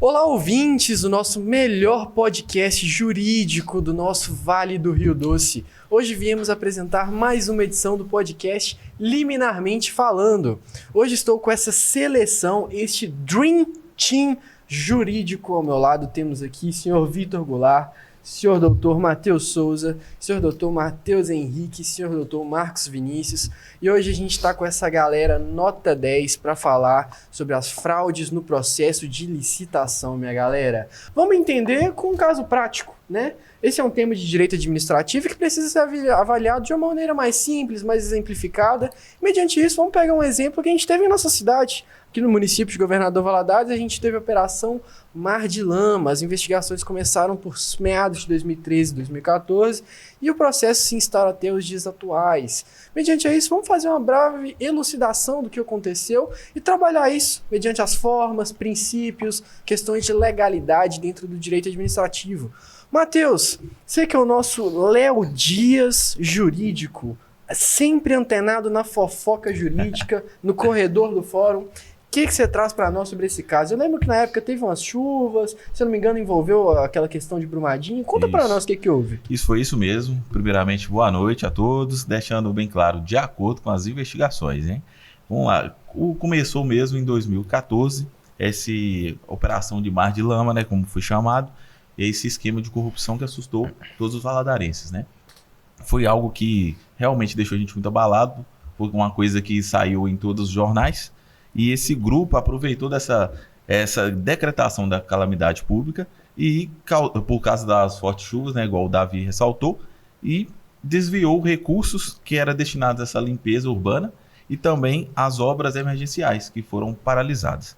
Olá, ouvintes do nosso melhor podcast jurídico do nosso Vale do Rio Doce. Hoje viemos apresentar mais uma edição do podcast Liminarmente Falando. Hoje estou com essa seleção, este Dream Team jurídico ao meu lado. Temos aqui o senhor Vitor Goulart, senhor doutor Matheus Souza, senhor doutor Matheus Henrique, senhor doutor Marcos Vinícius. E hoje a gente está com essa galera nota 10 para falar sobre as fraudes no processo de licitação, minha galera. Vamos entender com um caso prático, né? Esse é um tema de direito administrativo que precisa ser avaliado de uma maneira mais simples, mais exemplificada. Mediante isso, vamos pegar um exemplo que a gente teve em nossa cidade. Aqui no município de Governador Valadares, a gente teve a Operação Mar de Lama. As investigações começaram por meados de 2013 e 2014 e o processo se instala até os dias atuais. Mediante isso, vamos fazer uma breve elucidação do que aconteceu e trabalhar isso mediante as formas, princípios, questões de legalidade dentro do direito administrativo. Matheus, você que é o nosso Léo Dias jurídico, sempre antenado na fofoca jurídica, no corredor do fórum. O que você traz para nós sobre esse caso? Eu lembro que na época teve umas chuvas, se eu não me engano envolveu aquela questão de Brumadinho. Conta para nós o que houve. Isso foi isso mesmo. Primeiramente, boa noite a todos, deixando bem claro, de acordo com as investigações, hein? Vamos lá. Começou mesmo em 2014, essa operação de Mar de Lama, né, como foi chamado, esse esquema de corrupção que assustou todos os valadarenses, né? Foi algo que realmente deixou a gente muito abalado, foi uma coisa que saiu em todos os jornais, e esse grupo aproveitou essa decretação da calamidade pública e, por causa das fortes chuvas, né, igual o Davi ressaltou, e desviou recursos que eram destinados a essa limpeza urbana e também as obras emergenciais que foram paralisadas.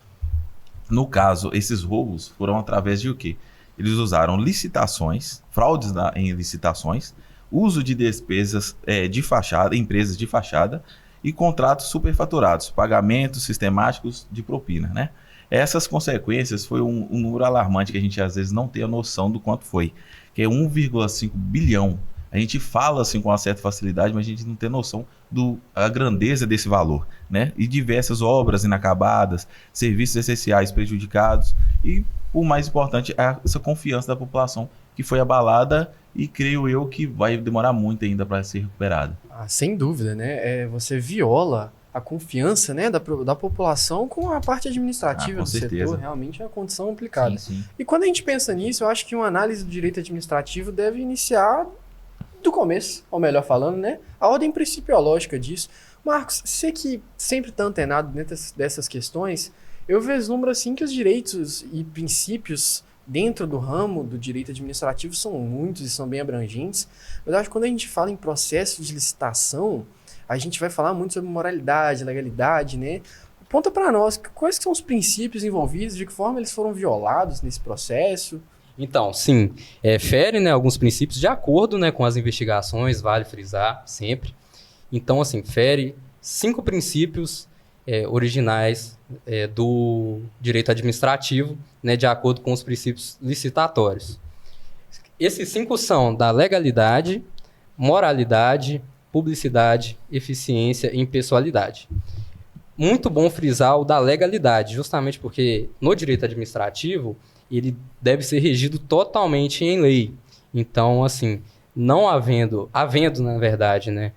No caso, esses roubos foram através de o quê? Eles usaram licitações, fraudes em licitações, uso de despesas de fachada, empresas de fachada e contratos superfaturados, pagamentos sistemáticos de propina, né? Essas consequências foi um número alarmante que a gente às vezes não tem a noção do quanto foi, que é 1,5 bilhão. A gente fala assim com uma certa facilidade, mas a gente não tem noção da grandeza desse valor, né? E diversas obras inacabadas, serviços essenciais prejudicados e, o mais importante, essa confiança da população que foi abalada e creio eu que vai demorar muito ainda para ser recuperada. Sem dúvida, né? Você viola a confiança, né, da população com a parte administrativa do setor. Realmente é uma condição complicada. Sim. E quando a gente pensa nisso, eu acho que uma análise do direito administrativo deve iniciar do começo, ou melhor falando, né? A ordem principiológica disso. Marcos, você que sempre está antenado dentro dessas questões, eu vislumbro assim que os direitos e princípios dentro do ramo do direito administrativo são muitos e são bem abrangentes. Mas acho que quando a gente fala em processo de licitação, a gente vai falar muito sobre moralidade, legalidade, né? Conta para nós, quais são os princípios envolvidos, de que forma eles foram violados nesse processo? Então, sim, fere, né, alguns princípios de acordo, né, com as investigações, vale frisar sempre. Então, assim, fere 5 princípios originais do direito administrativo, né, de acordo com os princípios licitatórios. Esses 5 são da legalidade, moralidade, publicidade, eficiência e impessoalidade. Muito bom frisar o da legalidade, justamente porque no direito administrativo ele deve ser regido totalmente em lei. Então, assim, não havendo na verdade, né,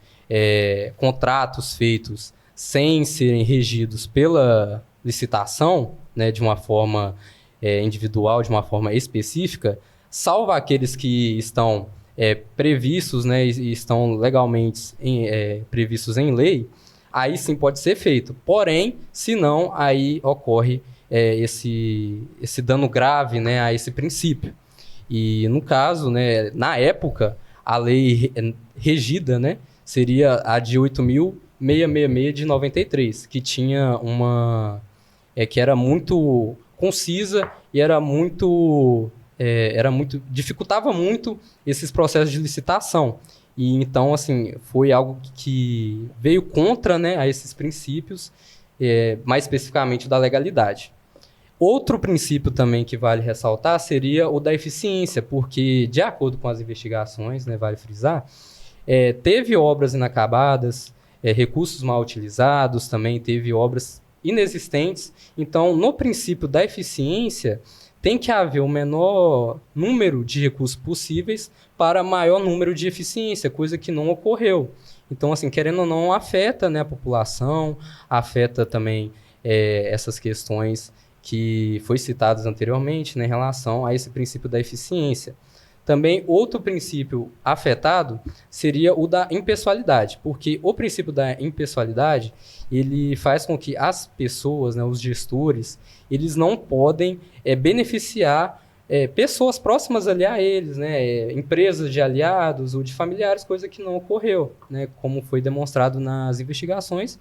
contratos feitos sem serem regidos pela licitação, né, de uma forma individual, de uma forma específica, salvo aqueles que estão previstos, né, e estão legalmente previstos em lei, aí sim pode ser feito. Porém, se não, aí ocorre esse dano grave, né, a esse princípio. E no caso, né, na época, a lei regida, né, seria a de 8.666 de 93, que tinha que era muito concisa e dificultava muito esses processos de licitação. E então, assim, foi algo que veio contra, né, a esses princípios, mais especificamente da legalidade. Outro princípio também que vale ressaltar seria o da eficiência, porque, de acordo com as investigações, né, vale frisar, teve obras inacabadas, recursos mal utilizados, também teve obras inexistentes. Então, no princípio da eficiência, tem que haver o menor número de recursos possíveis para maior número de eficiência, coisa que não ocorreu. Então, assim, querendo ou não, afeta, né, a população, afeta também essas questões que foi citadas anteriormente, né, em relação a esse princípio da eficiência. Também, outro princípio afetado seria o da impessoalidade, porque o princípio da impessoalidade, ele faz com que as pessoas, né, os gestores, eles não podem beneficiar pessoas próximas ali a eles, né, empresas de aliados ou de familiares, coisa que não ocorreu, né, como foi demonstrado nas investigações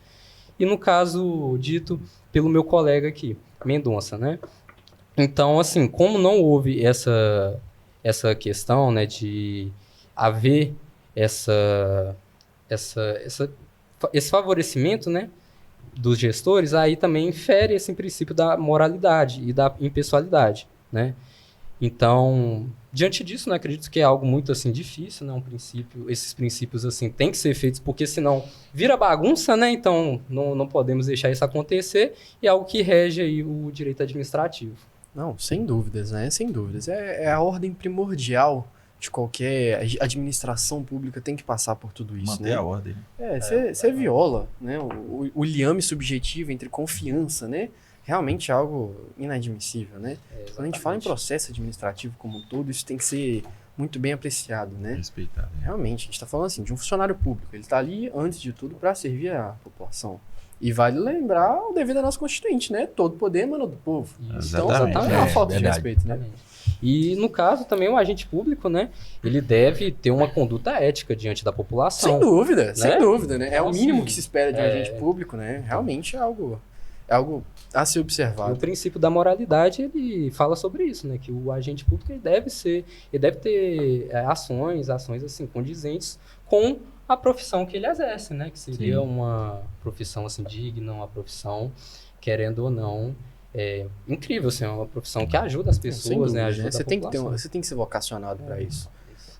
e no caso dito pelo meu colega aqui, Mendonça, né. Então, assim, como não houve essa questão, né, de haver esse favorecimento, né, dos gestores, aí também infere esse princípio da moralidade e da impessoalidade, né? Então, diante disso, né, acredito que é algo muito assim difícil, né, esses princípios assim têm que ser feitos porque senão vira bagunça, né? Então, não podemos deixar isso acontecer e é algo que rege aí o direito administrativo. Não, sem dúvidas, né? Sem dúvidas. É a ordem primordial de qualquer administração pública, tem que passar por tudo isso, Manter né? a ordem. Você viola, né? O liame subjetivo entre confiança, né? Realmente é algo inadmissível, né? Quando a gente fala em processo administrativo como um todo, isso tem que ser muito bem apreciado, né? Respeitado. Realmente, a gente está falando assim, de um funcionário público. Ele está ali, antes de tudo, para servir a população. E vale lembrar o devido à nossa Constituinte, né? Todo poder emana do povo. Exatamente. Então, é uma falta de verdade. respeito, né? E, no caso, também o agente público, né? Ele deve ter uma conduta ética diante da população. Sem dúvida, né? É o Então, mínimo assim, que se espera de um agente público, né? Realmente é algo a ser O observado. princípio da moralidade, ele fala sobre isso, né? Que o agente público ele deve ter ações assim, condizentes com a profissão que ele exerce, né? Que seria uma profissão assim, digna, uma profissão, querendo ou não, incrível, assim, uma profissão que ajuda as pessoas, Sem dúvida, né? Ajuda Você a tem que população. você tem que ser vocacionado para isso.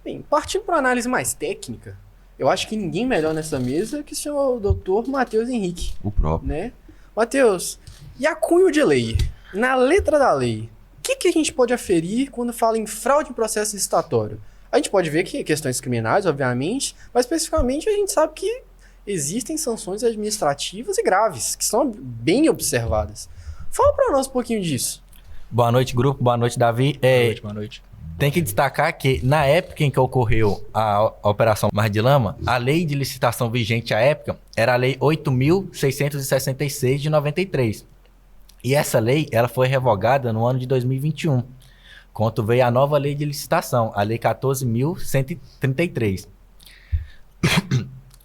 Bem, partindo para análise mais técnica, eu acho que ninguém melhor nessa mesa que o senhor doutor Matheus Henrique, O próprio. né? Matheus, e a cunho de lei? Na letra da lei, o que a gente pode aferir quando fala em fraude em processo licitatório? A gente pode ver que questões criminais, obviamente, mas especificamente a gente sabe que existem sanções administrativas e graves, que são bem observadas. Fala para nós um pouquinho disso. Boa noite, grupo. Boa noite, Davi. Boa noite. Tem que destacar que, na época em que ocorreu a Operação Mar de Lama, a lei de licitação vigente à época era a Lei 8.666 de 93. E essa lei ela foi revogada no ano de 2021, quando veio a nova lei de licitação, a Lei 14.133.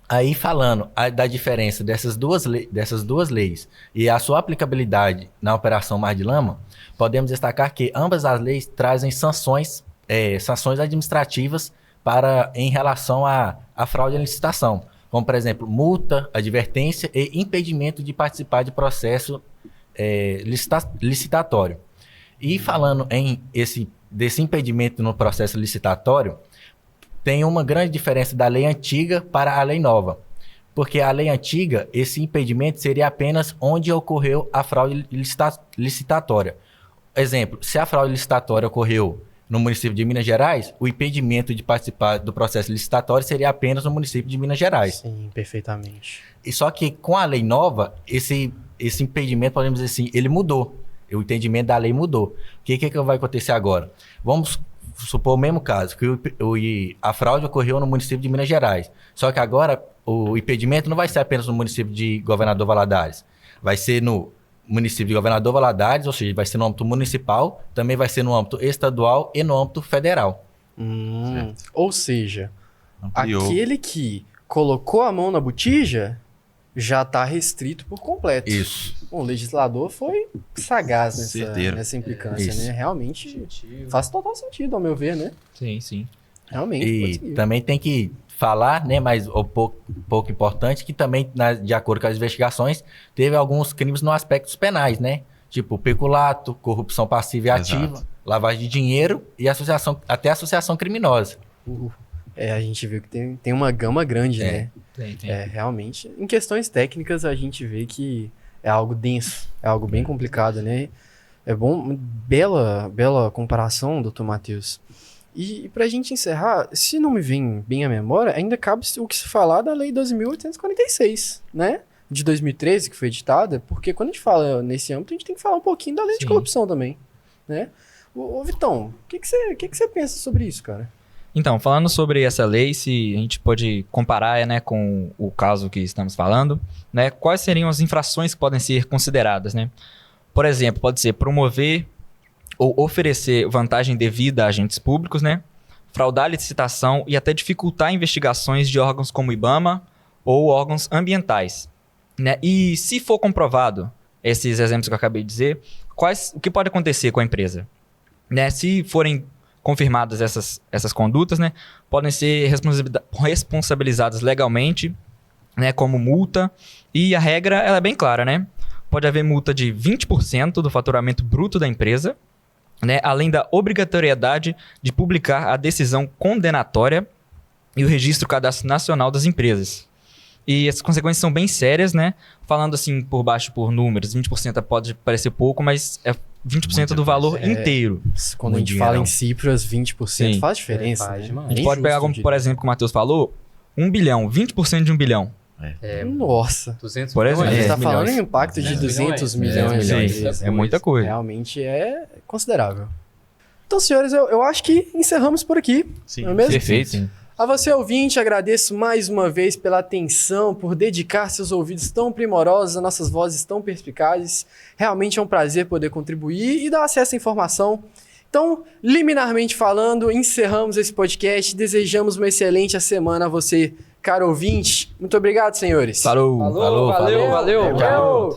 Aí, falando da diferença dessas duas leis e a sua aplicabilidade na Operação Mar de Lama, podemos destacar que ambas as leis trazem sanções administrativas em relação à fraude em licitação, como, por exemplo, multa, advertência e impedimento de participar de processo licitatório. E falando desse impedimento no processo licitatório, tem uma grande diferença da lei antiga para a lei nova. Porque a lei antiga, esse impedimento seria apenas onde ocorreu a fraude licitatória. Exemplo, se a fraude licitatória ocorreu no município de Minas Gerais, o impedimento de participar do processo licitatório seria apenas no município de Minas Gerais. Sim, perfeitamente. E só que com a lei nova, esse impedimento, podemos dizer assim, ele mudou. O entendimento da lei mudou. O que vai acontecer agora? Vamos supor o mesmo caso, que a fraude ocorreu no município de Minas Gerais. Só que agora o impedimento não vai ser apenas no município de Governador Valadares. Vai ser no município de Governador Valadares, ou seja, vai ser no âmbito municipal, também vai ser no âmbito estadual e no âmbito federal. Ou seja, Ampliou. aquele que colocou a mão na botija já está restrito por completo. Isso. Bom, o legislador foi sagaz Certeiro. nessa implicância, Isso. né? Realmente faz total sentido, ao meu ver, né? Sim. Realmente. E pode seguir. também tem que falar, né, mas pouco importante, que também, de acordo com as investigações, teve alguns crimes no aspectos penais, né? Tipo peculato, corrupção passiva e ativa, Exato. lavagem de dinheiro e até associação criminosa. A gente viu que tem uma gama grande, né? Tem. Realmente. Em questões técnicas, a gente vê que é algo denso, é algo bem complicado, né? É bom, bela comparação, doutor Matheus. E pra gente encerrar, se não me vem bem a memória, ainda cabe o que se falar da Lei 12.846, né? De 2013, que foi editada, porque quando a gente fala nesse âmbito, a gente tem que falar um pouquinho da lei de corrupção também, né? Ô Vitão, o que você pensa sobre isso, cara? Então, falando sobre essa lei, se a gente pode comparar, né, com o caso que estamos falando, né, quais seriam as infrações que podem ser consideradas, né? Por exemplo, pode ser promover ou oferecer vantagem devida a agentes públicos, né? Fraudar licitação e até dificultar investigações de órgãos como o IBAMA ou órgãos ambientais, né? E se for comprovado, esses exemplos que eu acabei de dizer, o que pode acontecer com a empresa? Né? Se forem confirmadas essas condutas, né, podem ser responsabilizadas legalmente, né, como multa. E a regra ela é bem clara, né? Pode haver multa de 20% do faturamento bruto da empresa, né, além da obrigatoriedade de publicar a decisão condenatória e o registro cadastro nacional das empresas. E as consequências são bem sérias, né? Falando assim por baixo por números, 20% pode parecer pouco, mas é 20% do valor inteiro. Quando a gente fala em cifras, 20% faz diferença. Faz né? demais. A gente pode pegar como, por exemplo, que o Matheus falou, 1 bilhão, 20% de 1 bilhão. Nossa. 200 Por exemplo, A gente milhões. tá falando milhões. em um impacto de 200 milhões. milhões. É muita coisa. Realmente é considerável. Então, senhores, eu acho que encerramos por aqui. Sim. Não é mesmo? Perfeito. Sim. A você, ouvinte, agradeço mais uma vez pela atenção, por dedicar seus ouvidos tão primorosos, as nossas vozes tão perspicazes. Realmente é um prazer poder contribuir e dar acesso à informação. Então, liminarmente falando, encerramos esse podcast. Desejamos uma excelente semana a você, caro ouvinte. Muito obrigado, senhores. Falou. Falou, valeu. Tchau.